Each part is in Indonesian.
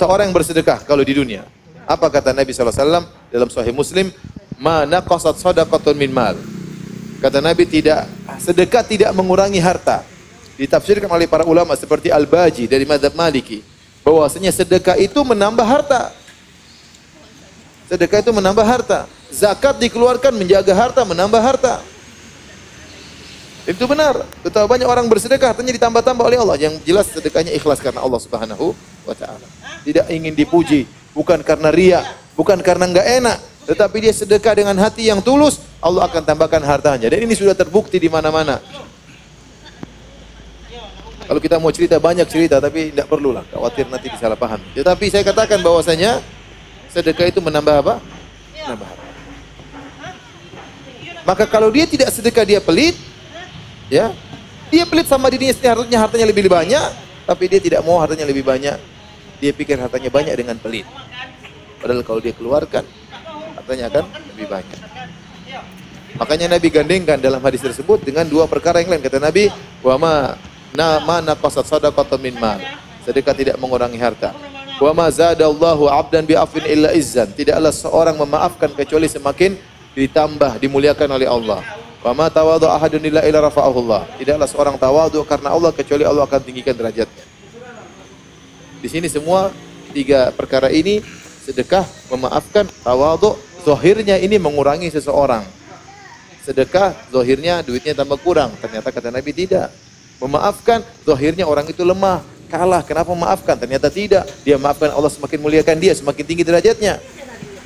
Seorang yang bersedekah kalau di dunia. Apa kata Nabi SAW dalam Sahih Muslim? Ma naqasat shadaqatun min mal. Kata Nabi, sedekah tidak mengurangi harta. Ditafsirkan oleh para ulama seperti Al-Baji dari mazhab Maliki, bahwasanya sedekah itu menambah harta. Sedekah itu menambah harta. Zakat dikeluarkan menjaga harta, menambah harta. Itu benar. Betapa banyak orang bersedekah hartanya ditambah-tambah oleh Allah. Yang jelas sedekahnya ikhlas karena Allah Subhanahu wa taala. Tidak ingin dipuji, bukan karena riya, bukan karena enggak enak, tetapi dia sedekah dengan hati yang tulus, Allah akan tambahkan hartanya. Dan ini sudah terbukti di mana-mana. Kalau kita mau cerita banyak cerita, tapi tidak perlulah, khawatir nanti disalah paham. Tetapi saya katakan bahwasanya sedekah itu menambah apa? Menambah harta. Maka kalau dia tidak sedekah, dia pelit, ya, dia pelit sama dirinya sendiri, hartanya lebih banyak, tapi dia tidak mau hartanya lebih banyak. Dia pikir hartanya banyak dengan pelit. Padahal kalau dia keluarkan, hartanya akan lebih banyak. Makanya Nabi gandengkan dalam hadis tersebut dengan dua perkara yang lain. Kata Nabi, wa ma naqasat shadaqatun min mal. Sedekah tidak mengurangi harta. Wa ma zadallahu 'abdan bi afwin illa izzan. Tidaklah seorang memaafkan kecuali semakin ditambah, dimuliakan oleh Allah. Wa ma tawadhu ahadun illa rafa'ahullah. Tidaklah seorang tawadhu karena Allah kecuali Allah akan tinggikan derajatnya. Di sini semua tiga perkara ini, sedekah, memaafkan, tawadhu, zahirnya ini mengurangi seseorang. Sedekah, zahirnya duitnya tambah kurang. Ternyata kata Nabi tidak. Memaafkan, zahirnya orang itu lemah, kalah. Kenapa memaafkan? Ternyata tidak. Dia maafkan, Allah semakin muliakan dia, semakin tinggi derajatnya.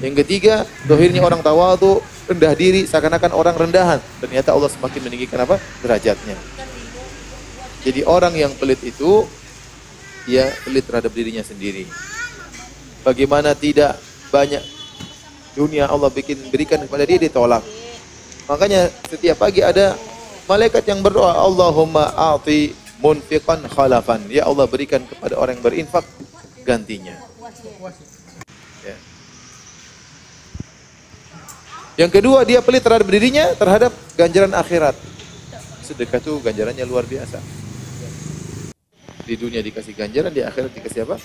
Yang ketiga, zahirnya orang tawadhu, rendah diri, seakan-akan orang rendahan. Ternyata Allah semakin meninggikan apa? Derajatnya. Jadi orang yang pelit itu, dia pelit terhadap dirinya sendiri. Bagaimana tidak banyak dunia Allah berikan kepada dia, ditolak. Makanya setiap pagi ada malaikat yang berdoa, Allahumma a'ti munfiqan khalafan. Ya Allah, berikan kepada orang yang berinfak gantinya. Ya. Yang kedua, dia pelit terhadap dirinya, terhadap ganjaran akhirat. Sedekah itu ganjarannya luar biasa. Di dunia dikasih ganjaran, di akhirat dikasih apa?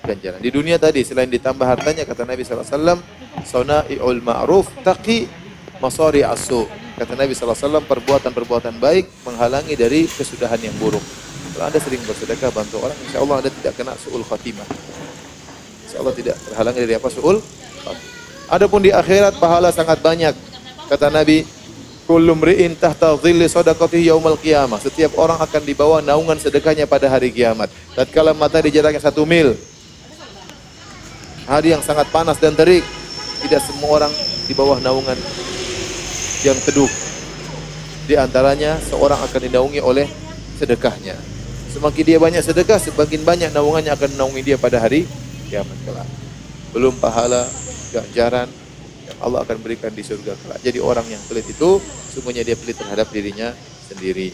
Ganjaran. Di dunia tadi selain ditambah hartanya, kata Nabi SAW, Sona'i'ul ma'ruf taqi masari asu. Kata Nabi SAW, perbuatan-perbuatan baik menghalangi dari kesudahan yang buruk. Kalau Anda sering bersedekah, bantu orang, insya Allah Anda tidak kena su'ul khatimah. Insya Allah tidak terhalangi dari apa? Su'ul khatimah. Adapun di akhirat pahala sangat banyak. Kata Nabi, kullu mri'in tahta dhilli shadaqatihi yaumal qiyamah. Setiap orang akan dibawa naungan sedekahnya pada hari kiamat. Tatkala matahari jaraknya 1 mil. Hari yang sangat panas dan terik. Tidak semua orang di bawah naungan yang teduh. Di antaranya seorang akan dinaungi oleh sedekahnya. Semakin dia banyak sedekah, semakin banyak naungannya akan menaungi dia pada hari kiamat kelak. Belum pahala, ganjaran yang Allah akan berikan di surga kelak. Jadi orang yang pelit itu sungguhnya dia pelit terhadap dirinya sendiri.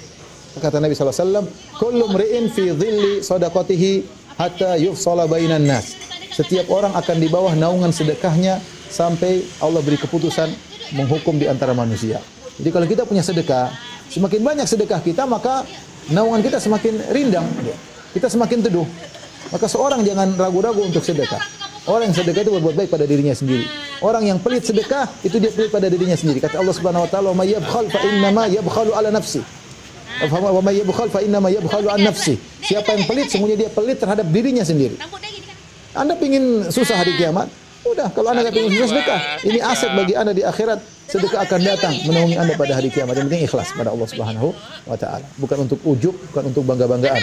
Kata Nabi SAW, kullu mri'in fi dhilli sadaqatihi hatta yufsala bainan nas. Setiap orang akan di bawah naungan sedekahnya sampai Allah beri keputusan menghukum di antara manusia. Jadi kalau kita punya sedekah, semakin banyak sedekah kita, maka naungan kita semakin rindang, kita semakin teduh. Maka seorang jangan ragu-ragu untuk sedekah. Orang yang sedekah itu berbuat baik pada dirinya sendiri. Orang yang pelit sedekah, itu dia pelit pada dirinya sendiri. Kata Allah Subhanahu wa taala, "Wa may yabkhal fa innama yabkhalu ala nafsi." Wa may yabkhal fa innama yabkhalu an nafsi. Siapa yang pelit, sesungguhnya dia pelit terhadap dirinya sendiri. Anda pingin susah hari kiamat? Udah, kalau Anda enggak pingin susah, sedekah. Ini aset bagi Anda di akhirat. Sedekah akan datang menaungi Anda pada hari kiamat. Yang penting ikhlas pada Allah Subhanahu wa taala. Bukan untuk ujub, bukan untuk bangga-banggaan.